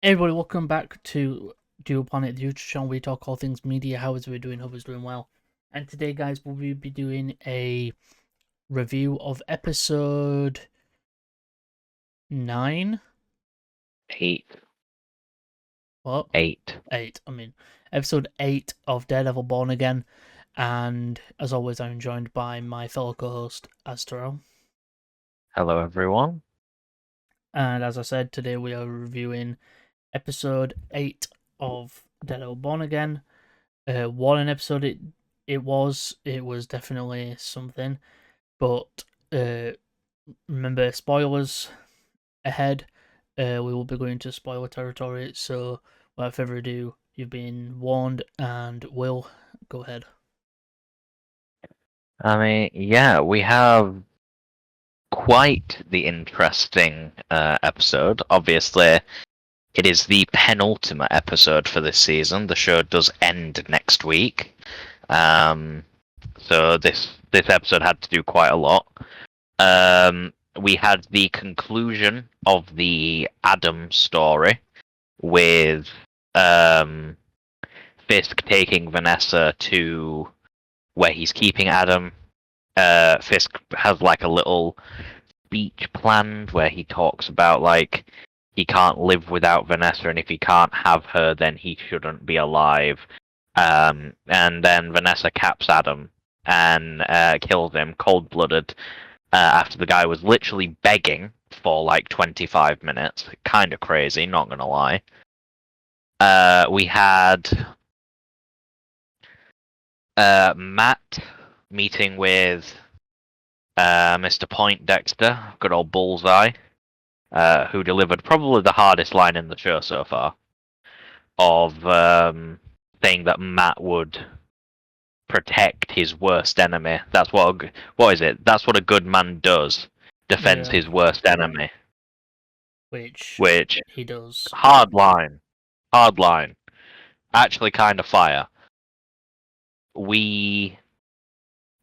Hey everybody, welcome back to Dual Planet, the YouTube channel where we talk all things media. How is we doing? Hope it's doing well. And today, guys, we'll be doing a review of episode 9. Eight. What? Eight. 8. Episode 8 of Daredevil Born Again. And as always, I'm joined by my fellow co-host Azteral. Hello, everyone. And as I said, today we are reviewing episode 8 of Daredevil Born Again. What an episode it was definitely something, but remember, spoilers ahead. We will be going to spoiler territory, so without further ado, you've been warned, and Will, go ahead. Yeah, we have quite the interesting episode. Obviously, it is the penultimate episode for this season. The show does end next week. So this episode had to do quite a lot. We had the conclusion of the Adam story with Fisk taking Vanessa to where he's keeping Adam. Fisk has like a little speech planned where he talks about like he can't live without Vanessa, and if he can't have her, then he shouldn't be alive. And then Vanessa caps Adam and kills him cold-blooded after the guy was literally begging for like 25 minutes. Kind of crazy, not gonna lie. We had Matt meeting with Mr. Poindexter, good old Bullseye, who delivered probably the hardest line in the show so far, of saying that Matt would protect his worst enemy. That's what is it? That's what a good man does. Defends Yeah, his worst enemy. which Which he does. hard line, hard line. Actually, kind of fire. We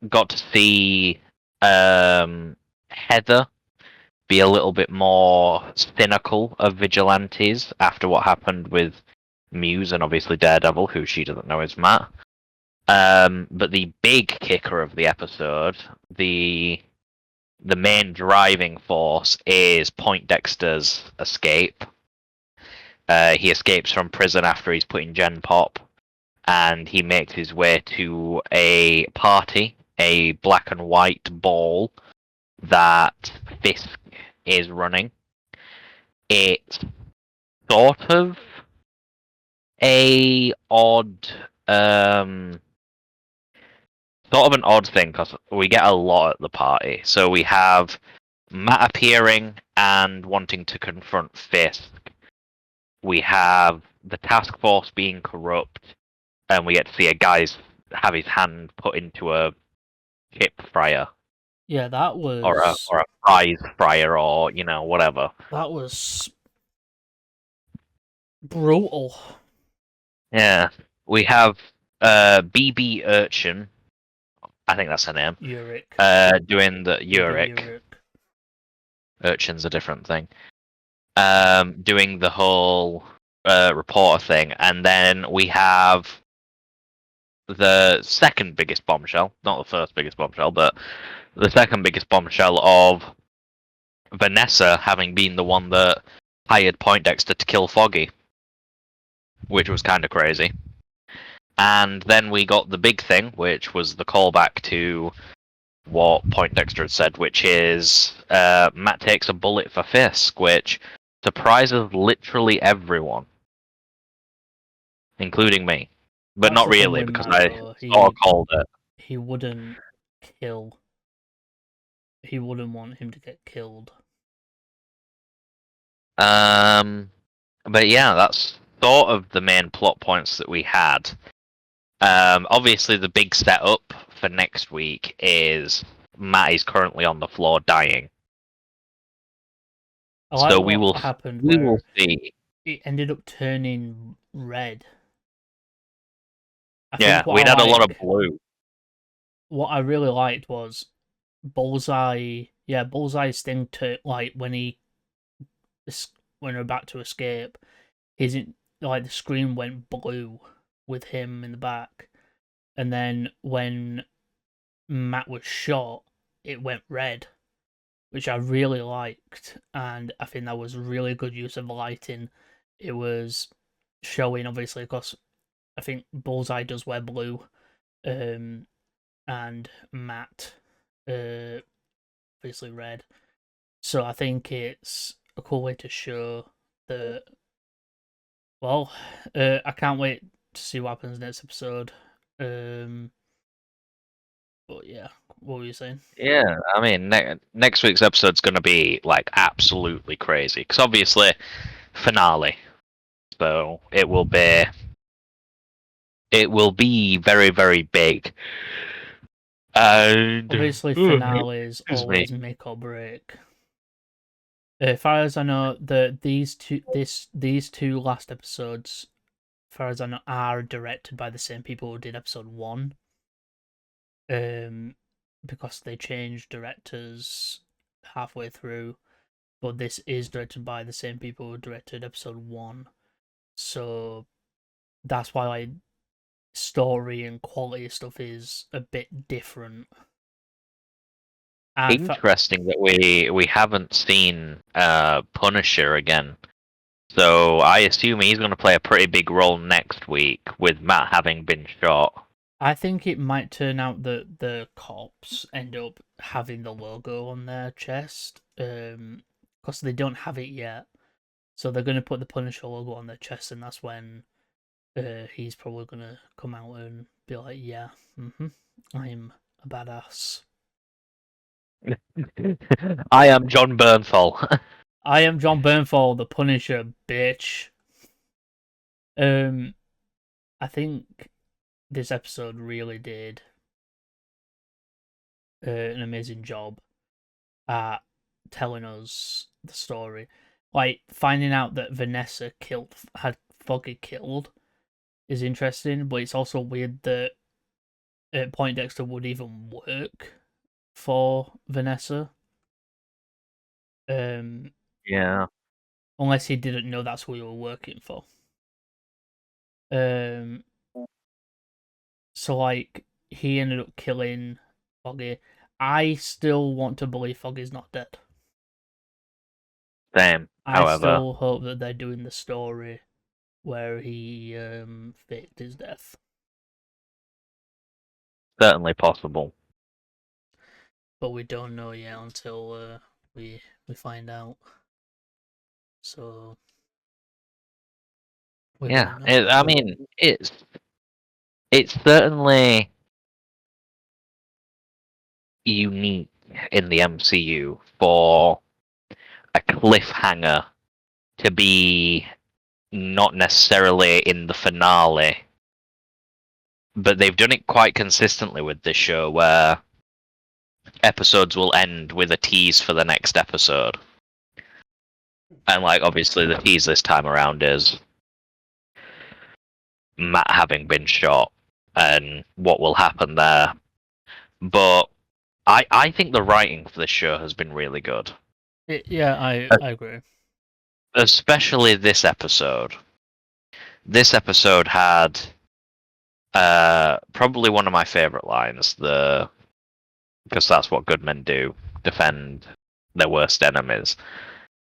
got to see Heather be a little bit more cynical of vigilantes after what happened with Muse and obviously Daredevil, who she doesn't know is Matt. But the big kicker of the episode, the main driving force, is Poindexter's escape. He escapes from prison after he's put in Gen Pop, and he makes his way to a party, a black and white ball that Fisk is running. It's sort of a odd, sort of an odd thing because we get a lot at the party. So we have Matt appearing and wanting to confront Fisk. We have the task force being corrupt, and we get to see a guy have his hand put into a chip fryer. Yeah, that Or a was fries fryer, or whatever. that was brutal. Yeah, we have BB Urchin. I think that's her name. Uric. Doing the Uric. Uric. Urchin's a different thing. Doing the whole reporter thing, and then we have the second biggest bombshell, not the first biggest bombshell, but the second biggest bombshell of Vanessa having been the one that hired Poindexter to kill Foggy, which was kind of crazy. And then we got the big thing, which was the callback to what Poindexter had said, which is Matt takes a bullet for Fisk, which surprises literally everyone, including me. But That's not the thing really, with because Matt, I though. sort of called it. He wouldn't kill. He wouldn't want him to get killed. But yeah, that's sort of the main plot points that we had. Obviously, the big setup for next week is Matt is currently on the floor dying. I like So what happened we where will see. it ended up turning red. I Yeah, think what we I had a lot of like, blue. what I really liked was Bullseye. Yeah, Bullseye's thing to like when they're about to escape. like the screen went blue with him in the back, and then when Matt was shot, it went red, which I really liked, and I think that was really good use of lighting. It was showing, obviously, because I think Bullseye does wear blue, um, and Matt, obviously red. So I think it's a cool way to show that. Well, I can't wait to see what happens next episode. Um, but yeah, what were you saying? Yeah, I mean, next week's episode's going to be like absolutely crazy because obviously finale, so it will be very very big. And Obviously, finales excuse me. always make or break. As far as I know, these two last episodes, as far as I know, are directed by the same people who did episode one. Um, because they changed directors halfway through, but this is directed by the same people who directed episode one. So that's why like story and quality stuff is a bit different. And Interesting that we haven't seen Punisher again. So I assume he's going to play a pretty big role next week with Matt having been shot. I think it might turn out that the cops end up having the logo on their chest, because they don't have it yet. So they're going to put the Punisher logo on their chest, and that's when he's probably going to come out and be like, "Yeah, I'm a badass. I am John Bernthal. I am John Bernthal, the Punisher, bitch." Um, I think this episode really did an amazing job at telling us the story. Like finding out that Vanessa had Foggy killed is interesting, but it's also weird that Poindexter would even work for Vanessa. Um, Yeah. unless he didn't know that's who he were working for. Um, so like he ended up killing Foggy. I still want to believe Foggy's not dead. Same. I However, still hope that they're doing the story where he faked his death. certainly possible. But we don't know yet until we find out. So we Yeah. don't know. I mean, it's certainly unique in the MCU for a cliffhanger to be not necessarily in the finale, but they've done it quite consistently with this show where episodes will end with a tease for the next episode. And like obviously the tease this time around is Matt having been shot and what will happen there. But I think the writing for this show has been really good. Yeah, I agree. Especially this episode. This episode had probably one of my favorite lines, because that's what good men do, defend their worst enemies.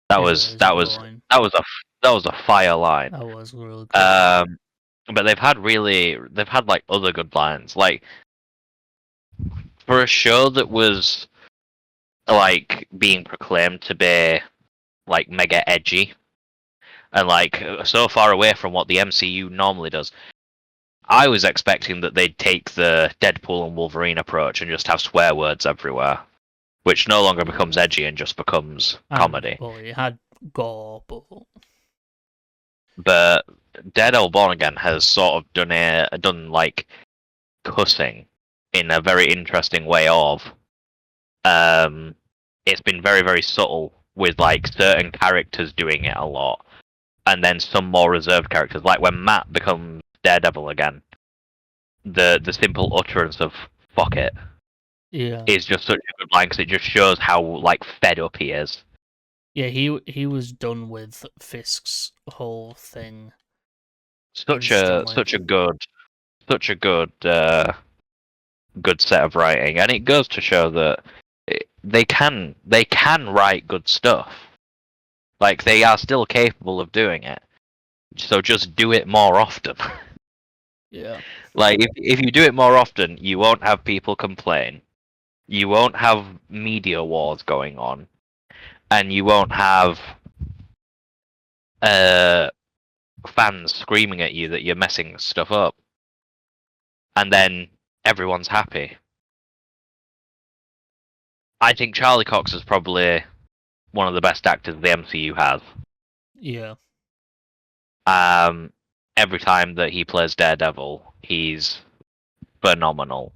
That was It's a that good was line. that was a that was a fire line. That was really good. But they've had like other good lines. Like for a show that was like being proclaimed to be like mega edgy and like so far away from what the MCU normally does. I was expecting that they'd take the Deadpool and Wolverine approach and just have swear words everywhere, which no longer becomes edgy and just becomes And comedy. well, it had gore, but But Daredevil Born Again has sort of done like cussing in a very interesting way of it's been very very subtle with like certain characters doing it a lot and then some more reserved characters like when Matt becomes Daredevil again, the simple utterance of fuck it yeah, is just such a good line because it just shows how like fed up he is. Yeah, he was done with Fisk's whole thing Such a instantly. such a good such a good set of writing, and it goes to show that they can write good stuff. Like they are still capable of doing it. So just do it more often. Yeah. Like if you do it more often, you won't have people complain. You won't have media wars going on, and you won't have uh fans screaming at you that you're messing stuff up, and then everyone's happy. I think Charlie Cox is probably one of the best actors the MCU has. Yeah. Um, every time that he plays Daredevil, he's phenomenal.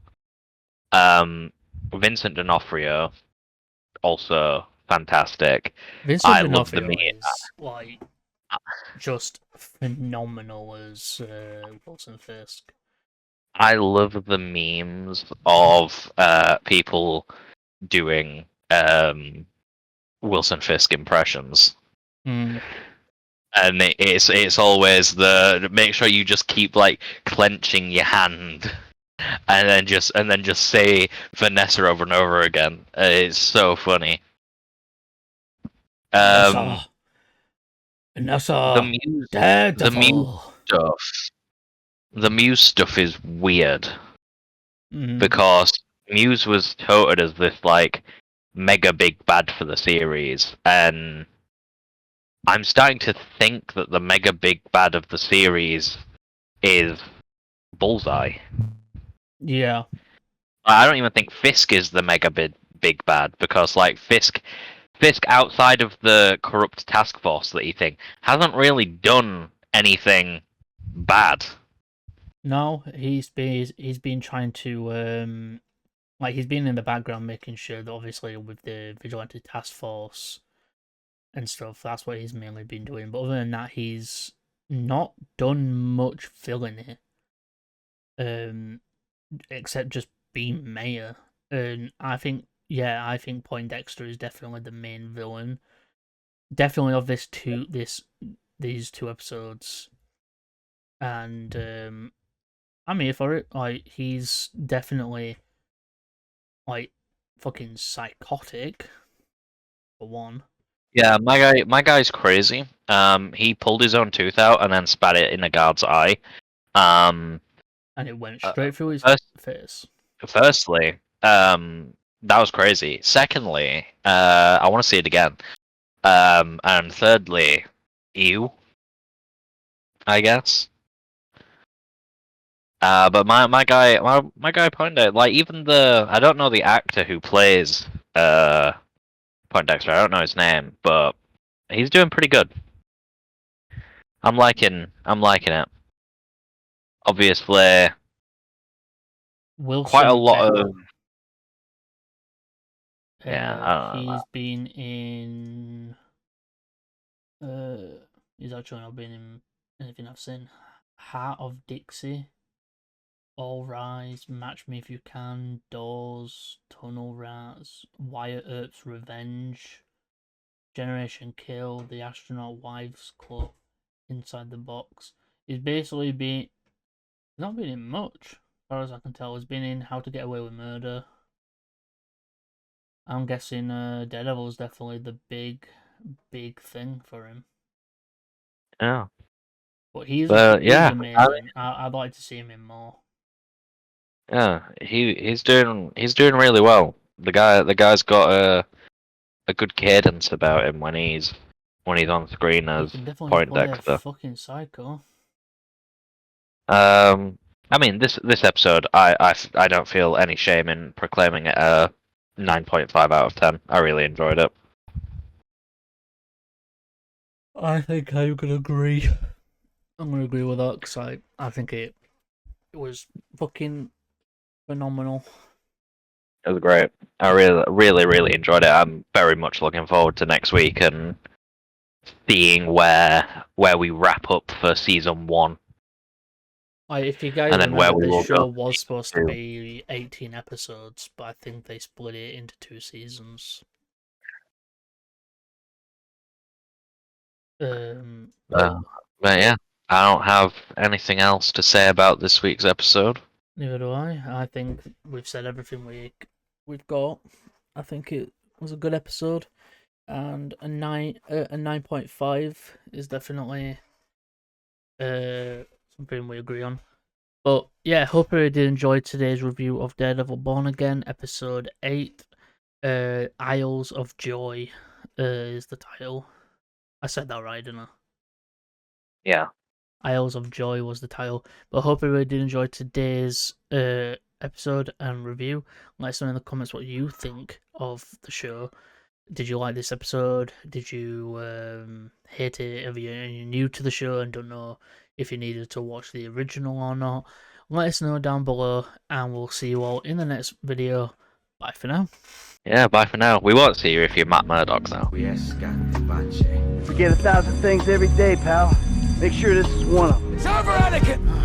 Vincent D'Onofrio, also fantastic. Vincent I love the D'Onofrio meme. is like just phenomenal as Wilson Fisk. I love the memes of people doing Wilson Fisk impressions. Mm. And it's always the make sure you just keep like clenching your hand and then just say Vanessa over and over again. It's so funny. Um, Vanessa, the Vanessa, muse the muse Daredevil. stuff the muse stuff is weird Mm. because Muse was touted as this like mega big bad for the series, and I'm starting to think that the mega big bad of the series is Bullseye. Yeah. I don't even think Fisk is the mega big bad because like Fisk outside of the corrupt task force that he thing hasn't really done anything bad. No, he's been trying to like he's been in the background making sure that obviously with the vigilante task force and stuff, that's what he's mainly been doing. But other than that, he's not done much filling it. Except just being mayor. And I think Poindexter is definitely the main villain. Definitely of these two episodes. And I'm here for it. Like he's definitely like fucking psychotic for one. Yeah, my guy's crazy. He pulled his own tooth out and then spat it in a guard's eye. Um, And it went uh, straight through his first, face. firstly, that was crazy. Secondly, I want to see it again. And thirdly, ew, I guess. But my guy Poindexter, like even the I don't know the actor who plays Poindexter. I don't know his name, but he's doing pretty good. I'm liking it. Obviously, quite a Wilson lot Bell. of yeah. I don't know. He's been in. Uh, he's actually not been in anything I've seen. Heart of Dixie, All Rise, Match Me If You Can, Doors, Tunnel Rats, Wyatt Earp's Revenge, Generation Kill, The Astronaut Wives Club, Inside the Box. He's basically been. He's not been in much, as far as I can tell. He's been in How to Get Away with Murder. I'm guessing Daredevil is definitely the big thing for him. Yeah, But but he's yeah, amazing. I'd like to see him in more. yeah. He's doing really well. The guy's got a good cadence about him when he's on screen He as can definitely play a Poindexter. fucking psycho. I mean this episode, I don't feel any shame in proclaiming it a 9.5 out of 10. I really enjoyed it. I think I'm gonna agree. I'm gonna agree with that because I think it was fucking phenomenal. It was great. I really, really, really enjoyed it. I'm very much looking forward to next week and seeing where we wrap up for season one, If you guys and then where remember, we this will go show for was season supposed to two. be 18 episodes, but I think they split it into two seasons. But But yeah, I don't have anything else to say about this week's episode. neither do I. I think we've said everything we've got. I think it was a good episode, and a 9.5 is definitely something we agree on. But yeah, hope you did enjoy today's review of Daredevil Born Again, episode 8. Isles of Joy is the title. I said that right, didn't I? Yeah. Isles of Joy was the title. But hope everybody did enjoy today's episode and review. Let us know in the comments what you think of the show. Did you like this episode? Did you hate it? Are you new to the show and don't know if you needed to watch the original or not? Let us know down below, and we'll see you all in the next video. Bye for now. Yeah, bye for now. We won't see you if you're Matt Murdock now. You forget 1,000 things every day, pal. Make sure this is one of them. It's over, Anakin!